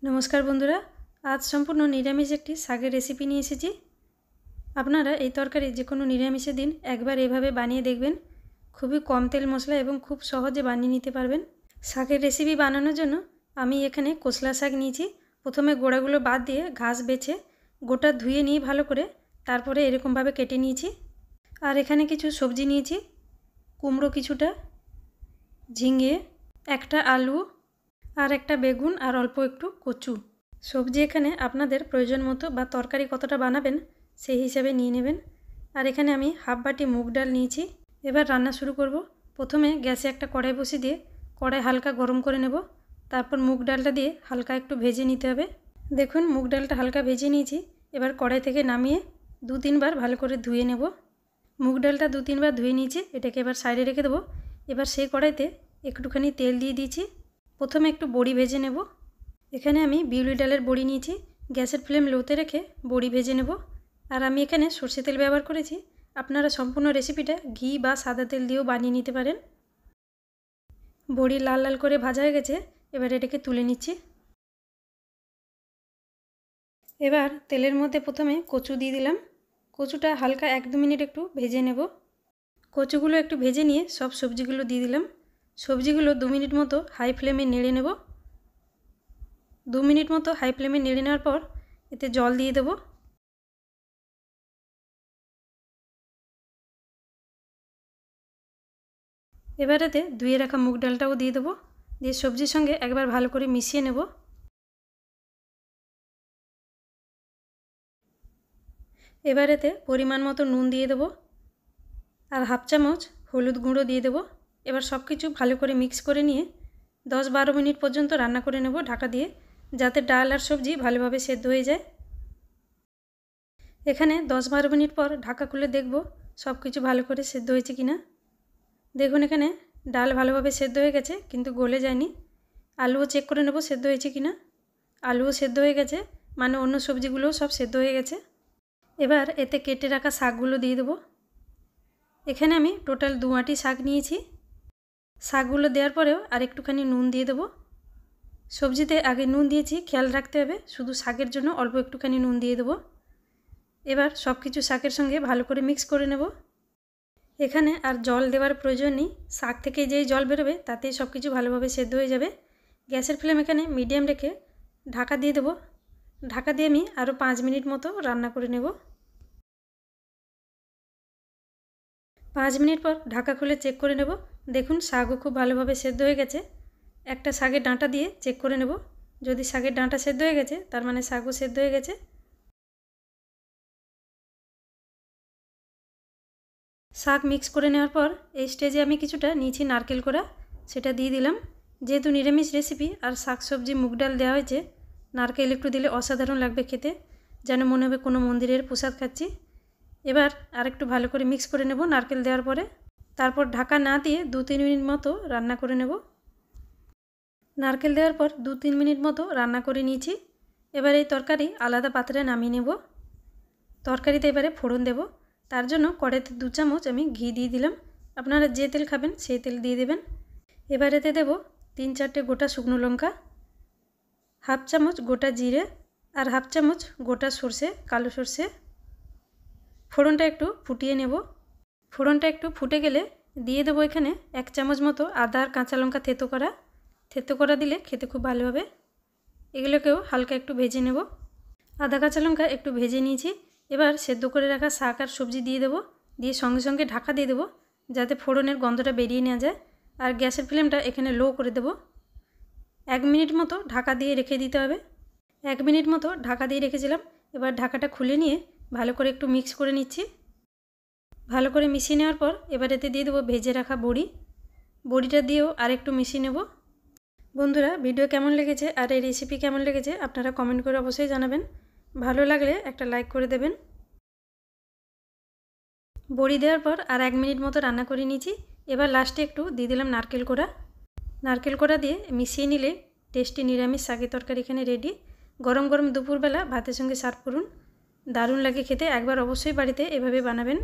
नमस्कार बंधुरा आज सम्पूर्ण निरामिष एक शाकेर रेसिपि निये एसेछि। आपनारा एई तरकारी जे कोनो निरामिषेर दिन एकबार एइभावे बानिये देखबेन। खूबই कम तेल मशला एबं खूब सहजे बानिये निते पारबेन। शाकेर रेसिपि बानानोर जोन्नो आमि एखाने कोसला शाक नियेछि। प्रथमे गोड़ागुलो बाद दिये घास बेছে गोटा धुए निये भालो करे तारपरे एरकम भावे केटे नियेछि। आर एखाने किछु सब्जी नियेछि, कुमड़ो किछुटा, झिंगे, एकटा आलू और एकटा बेगुन और अल्प एकटू कचु। सब्जी एखाने आपनादेर प्रयोजन मतो बा तरकारी कतटा बानाबेन सेई हिसाबे निये नेबेन। और एखाने आमि हाफ बाटी मुग डाल नियेछि। एबार रान्ना शुरू करब। प्रथमे ग्यासे एकटा कड़ाई बसिए दिए कड़ाई हालका गरम करे नेब। तारपर मुग डालटा दिए हालका एकटू भेजे निते हबे। देखुन मुग डालटा हालका भेजे नियेछि। एबार कड़ाई थेके नामिए दो तीन बार भालो करे धुए नेब। मुग डालटा दो तीन बार धुए नियेछि। एटाके एबार साइडे रेखे देब। एबार सेई कड़ाईते एकटूखानी तेल दिए दिएछि। प्रथमे एकटू बड़ी भेजे नेब। एखाने आमी बिउली डालेर बड़ी नियेछि। ग्यासेर फ्लेम लोते रेखे बड़ी भेजे नेब। और आमी एखाने सर्षे तेल व्यवहार करेछि। आपनारा सम्पूर्ण रेसिपिटा घी बा सादा तेल दिएও बानिये निते पारेन। बड़ी लाल लाल करे भाजा हये गेছে। एबार एटाके तुले निচ্ছি। एबार तेलेर मধ্যে प्रथमे कचु दिए दिलाम। कचुटा हालका एक दो मिनिट एकटू भेजे नेब। कचुगुलो एकटू भेजे निये सब सब्जिगुलो दिए दिलाम। सब्जिगुलो 2 मिनट मतो हाई फ्लेमे नेड़े नेब। 2 मिनट मतो हाई फ्लेमे नेड़े नेওয়ার पर एते जल दिए देब। एबार एते धुए राखा मुग डालटाও दिए देब। दिए सब्जिर संगे एकबार भालो करे मिशिए नेब। एबार एते परिमाण मतो नुन दिए देब और हाफ चामच हलुद गुঁড়ो दिए देब। एबार सबकिछु भालो करे मिक्स करे निये 10-12 मिनट पर्यन्त रान्ना करे नेब ढाका दिए, जाते डाल और सब्जी भालोभावे सेদ্ধ हये जाय। एखाने 10-12 मिनट पर ढाका खुले देखब सबकिछु भालो करे सेদ্ধ हयेछे किना। देखुन एखाने डाल भालोभावे सेদ্ধ हये गेछे किन्तु गले जायनि। आलुओ चेक करे नेब सेদ্ধ हयेछे किना। आलुओ सेদ্ধ हये गेछे माने अन्य सब्जिगुलोও सब सेদ্ধ हये गेछे। एबार एते केटे राखा शाकगुलो दिए देब। एखाने आमी टोटाल 2 आँटी शाक नियेछि। शाकगुलो देওয়ার পরেও আর একটুখানি নুন দিয়ে দেব। সবজিতে আগে নুন দিয়েছি খেয়াল রাখতে হবে, শুধু শাকের জন্য অল্প একটুখানি নুন দিয়ে দেব। এবার সব কিছু শাকের সঙ্গে ভালো করে মিক্স করে নেব। এখানে আর জল দেওয়ার প্রয়োজন নেই, শাক থেকে যেই জল বেরোবে তাতেই সব কিছু ভালোভাবে সেদ্ধ হয়ে যাবে। গ্যাসের ফ্লেম এখানে মিডিয়াম রেখে ঢাকা দিয়ে দেব। ঢাকা দিয়ে আমি আরও 5 মিনিট মতো রান্না করে নেব। 5 মিনিট পর ঢাকা খুলে চেক করে নেব। দেখুন শাকও খুব ভালোভাবে সেদ্ধ হয়ে গেছে। একটা শাকের ডাঁটা দিয়ে চেক করে নেব। যদি শাকের ডাঁটা সেদ্ধ হয়ে গেছে তার মানে শাকও সেদ্ধ হয়ে গেছে। শাক মিক্স করে নেওয়ার পর এই স্টেজে আমি কিছুটা নিয়েছি নারকেল কোড়া, সেটা দিয়ে দিলাম। যেহেতু নিরামিষ রেসিপি আর শাক সবজি মুগ ডাল দেওয়া হয়েছে, নারকেল একটু দিলে অসাধারণ লাগবে খেতে, যেন মনে হবে কোনো মন্দিরের প্রসাদ খাচ্ছি। এবার আরেকটু ভালো করে মিক্স করে নেব নারকেল দেওয়ার পরে। তারপর ঢাকা না দিয়ে 2-3 মিনিট মতো রান্না করে নেব। নারকেল দেওয়ার পর 2-3 মিনিট মতো রান্না করে নিয়েছি। এবার এই তরকারি আলাদা পাত্রে নামিয়ে নেব। তরকারিতে এবারে ফোড়ন দেব। তার জন্য কড়াইতে 2 চামচ আমি ঘি দিয়ে দিলাম। আপনারা যে তেল খাবেন সেই তেল দিয়ে দেবেন। এবার এতে দেব 3-4টে গোটা শুকনো লঙ্কা, হাফ চামচ গোটা জিরে আর হাফ চামচ গোটা সর্ষে, কালো সর্ষে। ফোড়নটা একটু ফুটিয়ে নেব। ফোড়নটা একটু ফুটে গেলে দিয়ে দেবো এখানে 1 চামচ মতো আদা আর কাঁচা লঙ্কা থেতো করা। থেতো করা দিলে খেতে খুব ভালো হবে। এগুলোকেও হালকা একটু ভেজে নেব। আদা কাঁচা লঙ্কা একটু ভেজে নিয়েছি। এবার সেদ্ধ করে রাখা শাক আর সবজি দিয়ে দেবো। দিয়ে সঙ্গে সঙ্গে ঢাকা দিয়ে দেবো যাতে ফোড়নের গন্ধটা বেরিয়ে না যায়। আর গ্যাসের ফ্লেমটা এখানে লো করে দেব। 1 মিনিট মতো ঢাকা দিয়ে রেখে দিতে হবে। 1 মিনিট মতো ঢাকা দিয়ে রেখেছিলাম। এবার ঢাকাটা খুলে নিয়ে ভালো করে একটু মিক্স করে নিচ্ছি। ভালো করে মিশিয়ে নেওয়ার পর এবার এতে দিয়ে দেবো ভেজে রাখা বড়ি। বড়িটা দিয়েও আর একটু মিশিয়ে নেব। বন্ধুরা ভিডিও কেমন লেগেছে আর এই রেসিপি কেমন লেগেছে আপনারা কমেন্ট করে অবশ্যই জানাবেন। ভালো লাগলে একটা লাইক করে দেবেন। বড়ি দেওয়ার পর আর 1 মিনিট মতো রান্না করে নিয়েছি। এবার লাস্টে একটু দিয়ে দিলাম নারকেল কোড়া। নারকেল কোড়া দিয়ে মিশিয়ে নিলে টেস্টি নিরামিষ শাকের তরকারি এখানে রেডি। গরম গরম দুপুরবেলা ভাতের সঙ্গে সার্ভ করুন, দারুণ লাগে খেতে। একবার অবশ্যই বাড়িতে এভাবে বানাবেন।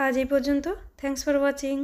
আজ এই পর্যন্ত। Thanks for watching.